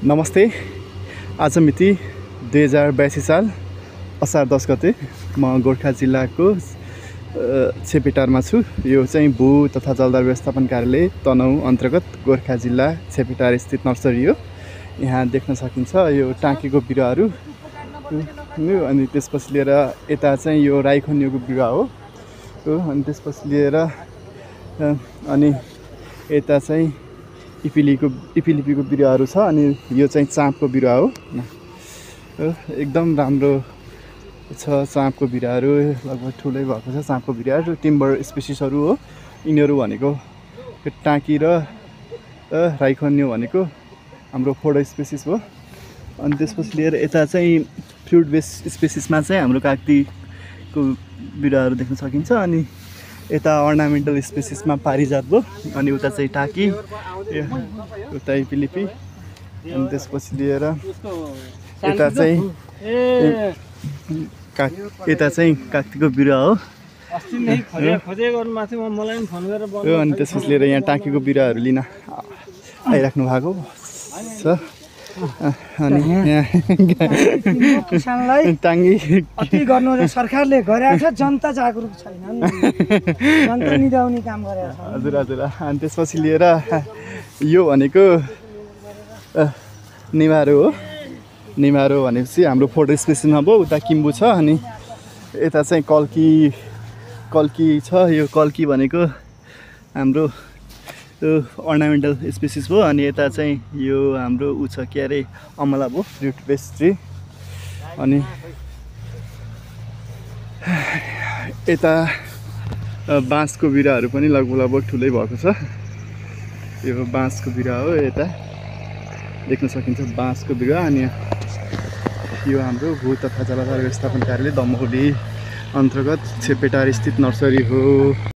नमस्ते। आज मिति 2082 साल असार 10 गते म गोर्खा जिल्लाको छेपेटारमा छु। यो चाहिँ भू तथा जलधारा व्यवस्थापन कार्यालय तनहुँ अन्तर्गत गोर्खा जिल्ला छेपेटार स्थित नर्सरी हो। यहाँ देख्न सकिन्छ यो टाँकीको बिरुवाहरू अनि त्यसपछि लिएर यता चाहिँ यो राईखन्युको बिरुवा हो अनि त्यसपछि लिएर अनि यता चाहिँ इपिलिपीको बिरुवाहरू छ अनि यो चाहिँ चाँपको बिरुवा हो। एकदम राम्रो छ चाँपको बिरुवाहरू, लगभग ठुलै भएको छ चाँपको बिरुवाहरू। टिम्बर स्पेसिसहरू हो यिनीहरू भनेको। टाँकी र राईखन्यु भनेको हाम्रो फोडो स्पेसिस हो। अनि त्यसपछि लिएर यता चाहिँ फ्रुट बेस्ड स्पेसिसमा चाहिँ हाम्रो कागतीको बिरुवाहरू देख्न सकिन्छ। अनि यता अर्नामेन्टल स्पेसिसमा पारिजात भयो। अनि उता चाहिँ टाँकी, उता इपिलिपी, अनि त्यसपछि लिएर यता चाहिँ कागतीको बिरुवा हो। अनि त्यसपछि लिएर यहाँ टाँकीको बिरुवाहरू लिन आइराख्नु भएको छ। अनि किसानलाई टाङ्गी अति गर्नु सरकारले गरेछ, जनता जागरुक छैन, जनता निदाउने काम गरेछ। हजुर हजुर। अनि त्यसपछि लिएर यो भनेको निमारो हो। निमारो भनेपछि हाम्रो फोटो स्पेसिसमा भयो। उता किम्बु छ अनि यता चाहिँ कल्की छ। यो कल्की भनेको हाम्रो अर्नामेन्टल स्पेसिस भयो। अनि यता चाहिँ यो हाम्रो ऊ छ के अरे अमला भयो, फ्रुट बेस्ड ट्री। अनि यता बाँसको बिरुवाहरू पनि लगभग ठुलै भएको छ। यो बाँसको बिरुवा हो, यता देख्न सकिन्छ बाँसको बिरुवा। अनि यो हाम्रो भू तथा जलधारा व्यवस्थापन कार्यालय दमौली अन्तर्गत छेपेटार स्थित नर्सरी हो।